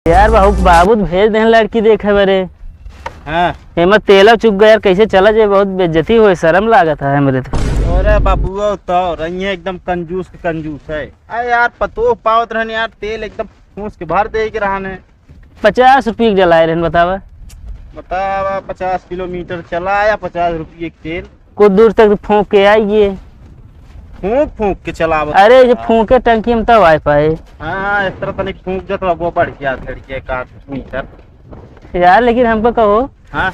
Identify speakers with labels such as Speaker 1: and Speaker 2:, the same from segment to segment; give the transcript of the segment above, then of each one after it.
Speaker 1: यार बाबू भेज दे लड़की देखे बरे।
Speaker 2: हाँ
Speaker 1: हेमत तेला चुक गया यार, कैसे चला जाए, बहुत बेइज्जती हुई, शर्म लागत है मेरे तो।
Speaker 2: अरे बाबू तो रही एकदम कंजूस है। अरे यार पतो पावत रहने यार, तेल एकदम फूस के भर दे के रहने।
Speaker 1: 50 रुपये जलाए रहन बतावा।
Speaker 2: 50 किलोमीटर चला या 50 रुपये तेल
Speaker 1: कुछ दूर तक फूंक के आइए।
Speaker 2: फूंक फूंक के चला।
Speaker 1: अरे जो फूंके टंकी में तब आ पाए।
Speaker 2: हाँ इस तरह तनिक फूंक जा तो वो बढ़ गया लड़के का मीटर
Speaker 1: यार लेकिन हमको कहो।
Speaker 2: हाँ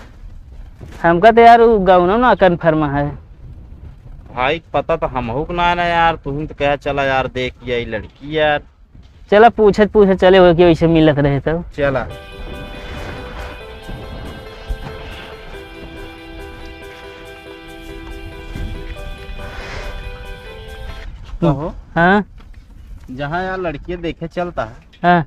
Speaker 1: हमका तो यार गाँव ना कन्फर्म है
Speaker 2: भाई, पता तो हम हो ना यार, तुम तो कह चला यार देख ये लड़की यार।
Speaker 1: चला पूछत चले हो कि वैसे मिलत रहे तो
Speaker 2: चला। तो
Speaker 1: हाँ
Speaker 2: जहाँ यार लड़की देखे चलता है
Speaker 1: हाँ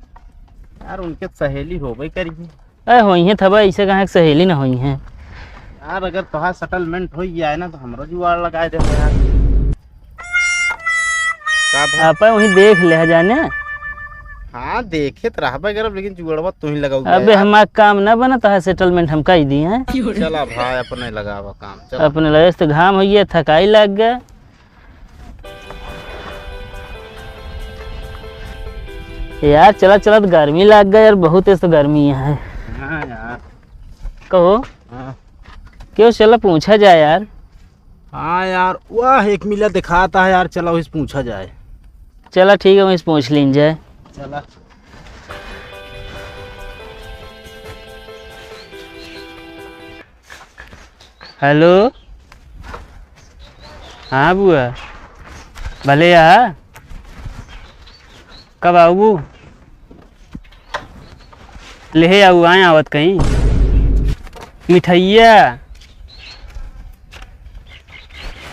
Speaker 2: यार, उनके सहेली हो भाई करिए।
Speaker 1: अरे हो ही थबा, ऐसे कहाँ सहेली ना हुई है
Speaker 2: यार। अगर तुहार सेटलमेंट हो गया है ना तो हमरा जुगाड़ लगा दे यार।
Speaker 1: आप वही देख ले जाने।
Speaker 2: हाँ देखे तो रहा अगर, लेकिन जुगाड़वा तू ही लगाओ।
Speaker 1: अबे हमारा काम ना बना तो सेटलमेंट हम कर दिए हैं।
Speaker 2: चला भाई अपने लगावा काम। चला।
Speaker 1: अपने लगे तो घाम हो गया, थकाई लग गया यार। चला चला तो गर्मी लग गया यार, बहुत ऐसा गर्मी है।
Speaker 2: हाँ यार
Speaker 1: कहो।
Speaker 2: हाँ
Speaker 1: क्यों, चला पूछा जाए यार।
Speaker 2: हाँ यार वह एक मिला दिखाता है यार, चला उस पूछा जाए।
Speaker 1: चला ठीक है, वहीं से पूछ लीन जाए।
Speaker 2: चला।
Speaker 1: हेलो। हाँ बुआ भले यार, कब आऊ? ले आऊ आए आवत कहीं मिठाइया।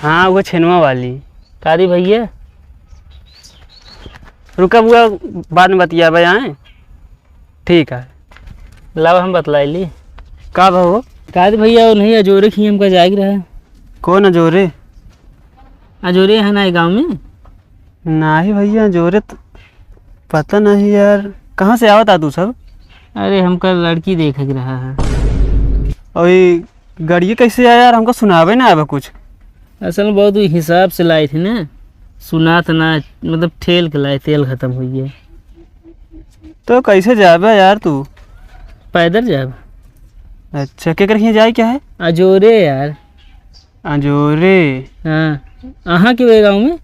Speaker 1: हाँ वो छेनवा वाली कारी भैया। रुका बुआ, बाद में बतिया भाई आए। ठीक है लाभ हम बतलाई ली। का भाव कारी भैया वो नहीं अजोरे खी हमका जाग रहा है।
Speaker 3: कौन अजोरे?
Speaker 1: अजोरे है ना गाँव में?
Speaker 3: नहीं भैया अजोरे तो पता नहीं यार, कहाँ से आवता तू सब?
Speaker 1: अरे हमका लड़की देख रहा है।
Speaker 3: और ये गाड़िया कैसे आया यार, हमको सुनावे ना आवे कुछ।
Speaker 1: असल में बहुत हिसाब से लाई थी ना, सुना तो ना, मतलब ठेल के लाए, तेल खत्म हो गया।
Speaker 3: तो कैसे जाबे यार तू?
Speaker 1: पैदल जाब।
Speaker 3: अच्छा क्या कर जाए क्या है?
Speaker 1: अजोरे यार।
Speaker 3: अजोरे?
Speaker 1: हाँ अहाँ के गाँव में?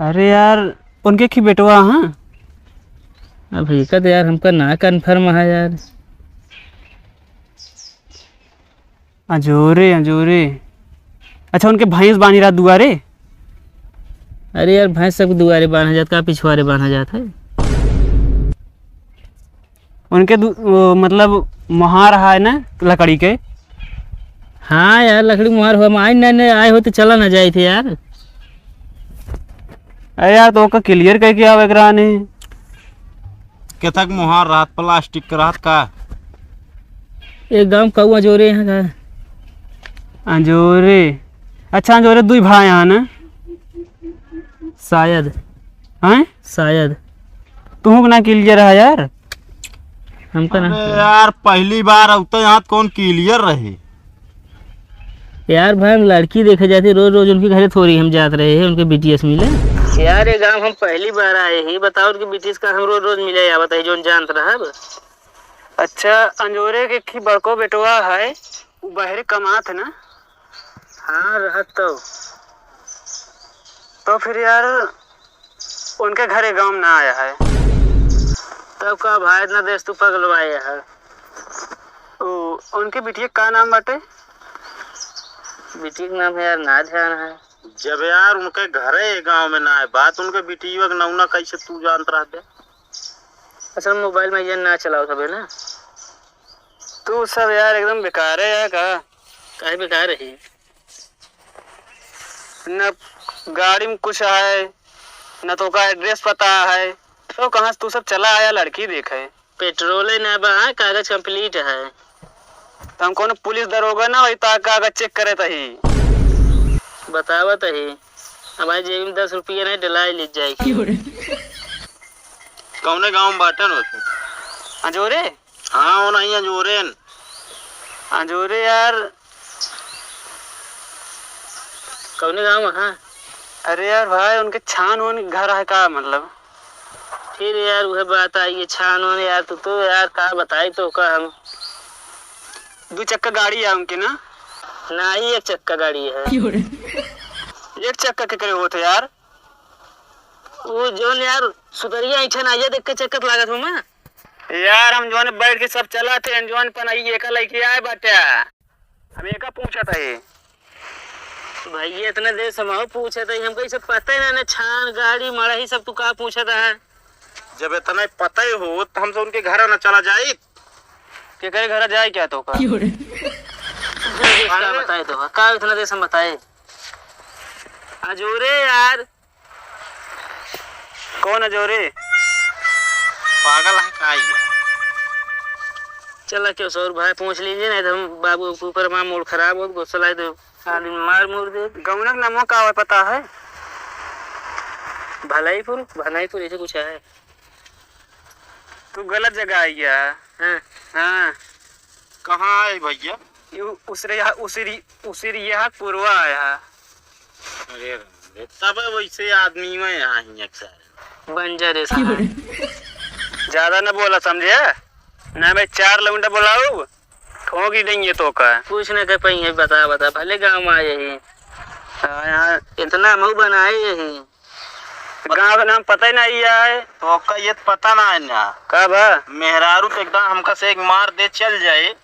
Speaker 3: अरे यार उनके की बेटवा। हाँ
Speaker 1: अब तो यार हमका ना कन्फर्म है यार।
Speaker 3: अजोरे अजोरे, अच्छा उनके भैंस बानी रहा दुआरे?
Speaker 1: अरे यार भैंस सब दुआरे बांधा जाता, पिछवारे बांधा जाता है।
Speaker 3: उनके मतलब मुहार है ना लकड़ी के?
Speaker 1: हाँ यार लकड़ी मुहार हुआ, आए न आए हो तो चला ना जाए थे यार।
Speaker 3: अरे यार तो का क्लियर करके आवे कराने
Speaker 2: के तक मुहार रात प्लास्टिक का रात का।
Speaker 1: एक गांव का अजोरे यहाँ का।
Speaker 3: अजोरे? अच्छा अजोरे दुई भाई यहाँ ना
Speaker 1: शायद।
Speaker 3: हैं
Speaker 1: शायद
Speaker 3: तू ना क्लियर है यार।
Speaker 1: हमका ना
Speaker 2: यार पहली बार अब तो यहाँ कौन क्लियर रहे
Speaker 1: यार। भाई हम लड़की देखे जाते रोज रोज, उनके घरे थोड़ी हम जाते रहे हैं, उनके बीटीएस मिले यार। ये गांव हम पहली बार आए ही, बताओ उनके बीटीएस का हम रोज रोज मिले या बताइए जो जानत रहा।
Speaker 3: अच्छा अंजोरे के बड़को बेटवा है, बहरे कमात है ना?
Speaker 1: हाँ रहत
Speaker 3: तो फिर यार उनके घरे गांव में ना आया है।
Speaker 1: तब का भाई इतना देश तू पगलवाया है।
Speaker 3: उनके बिटिया का नाम बाटे?
Speaker 1: बेटी का नाम है यार ना ध्यान है।
Speaker 2: जब यार उनके घरे गांव में ना है बात, उनके बिटिया का नौना कैसे तू जानत रहा दे?
Speaker 1: असल मोबाइल में ये ना चलाओ सब है ना।
Speaker 3: तू सब यार एकदम बेकार है यार।
Speaker 1: काहे बेकार है?
Speaker 3: न गाड़ी में कुछ है न तो का एड्रेस पता है, तो कहाँ से तू सब चला आया लड़की देखे?
Speaker 1: पेट्रोल ना बा, कागज कंप्लीट है।
Speaker 3: तो हम कौन पुलिस दरोगा ना वही कागज चेक करे तही
Speaker 1: बतावत ही। हमारे जेब में 10 रुपये नहीं डलाई ले जाएगी।
Speaker 2: कौने गांव में बाटन होते?
Speaker 3: अजोरे?
Speaker 2: हाँ वो नहीं अजोरेन।
Speaker 3: अजोरे यार,
Speaker 1: कौन गाँव हाँ?
Speaker 3: अरे यार भाई उनके छान होने घर है का मतलब?
Speaker 1: फिर यार वह बात आई है छान होने यार, तू तो यार का बताई तो का हम।
Speaker 3: 2 चक्का गाड़ी है उनके ना?
Speaker 1: ना ही 1 चक्का गाड़ी है।
Speaker 3: 1 चक्का के करे होते यार?
Speaker 1: वो जोन यार सुतरिया ऐठन आइए देख के चक्कर लागत हो मैं।
Speaker 3: यार हम जो है बैठ के सब चला थे जौन पन आई एका लड़की आए बाटे, हम एका पूछा था ये।
Speaker 1: भैया इतना देर समाओ पूछे थे हमको ये सब पता ही ना छान गाड़ी मड़ा ही सब तू का पूछा था।
Speaker 2: जब इतना ही पता ही हो तो हमसे उनके घर ना चला जाए।
Speaker 3: के करे घर जाए क्या तो का?
Speaker 1: का बताए तो का इतना देर से बताए। अजोरे यार।
Speaker 3: कौन अजोरे?
Speaker 2: पागल है का ये?
Speaker 1: चला क्यों सौर भाई पूछ लीजिए नहीं तो हम बाबू के ऊपर मां मूड खराब हो गुस्सा लाए तो आदमी मार मुर दे।
Speaker 3: गौनक नामो का है पता है?
Speaker 1: भलाईपुर ऐसे कुछ है।
Speaker 3: तू गलत जगह आई है।
Speaker 1: हाँ
Speaker 3: हाँ
Speaker 2: कहाँ है भैया?
Speaker 3: उसी यहाँ पूर्वा आया।
Speaker 2: अरे तब वैसे आदमी में यहाँ ही अक्सर
Speaker 1: बंजर है
Speaker 3: ज्यादा न बोला समझे ना भाई, 4 लौंडा बोलाऊ ठोक ही देंगे तो का।
Speaker 1: कुछ न कर पाई है बता भले गाँव में आए ही
Speaker 3: यहाँ
Speaker 1: इतना मुँह बनाए यही
Speaker 3: गाँव का नाम पता ही नहीं है
Speaker 2: तो का ये पता ना है ना
Speaker 3: कब?
Speaker 2: मेहरारू तो एकदम हमका से एक मार दे चल जाए।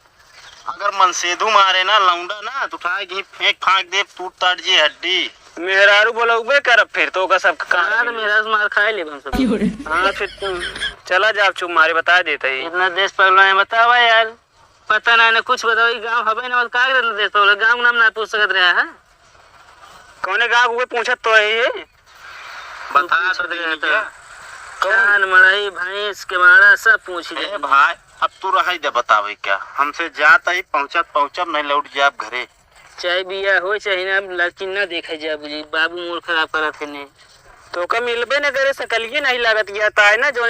Speaker 2: अगर मनसेधु मारे ना लौंडा ना तो उठा के फेंक फाक दे टूट ताट जी हड्डी।
Speaker 3: मेहरारू बोला उबे कर फिर तो का सब
Speaker 1: कहा मेरा मार खाए ले हम सब।
Speaker 3: हाँ फिर तुम चला जा चुप मारे बता देता ही।
Speaker 1: इतना देश पगला है बतावा यार, पता ना कुछ बताओ गाँव हवे ना का देश पगला गाँव नाम ना पूछ सकत रहा है।
Speaker 3: कौने गाँव हुए पूछत तो है ये?
Speaker 2: बता तो दे
Speaker 1: कान मड़ाई भैंस के मारा सब पूछ
Speaker 2: ए
Speaker 1: ले
Speaker 2: भाई अब तू रहा दे बतावे क्या हमसे जाता ही पहुंचत नहीं लौट जाब घरे।
Speaker 1: चाहे बिया हो चाहे ना लड़की ना देखे जा बुझी बाबू मूड खराब करत है ने
Speaker 3: तो का मिलबे न करे सकलिए नहीं लागत गया है ना जो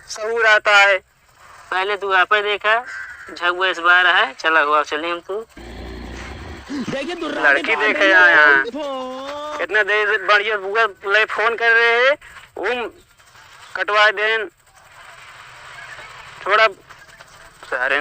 Speaker 3: सहूर आता है।
Speaker 1: पहले तू आप देखा झगुआ इस बार है चला हुआ चले हम तू
Speaker 3: लड़की देखे यहाँ इतना देर बढ़िया बुआ ले फोन कर रहे हैं वो कटवा दें थोड़ा सारे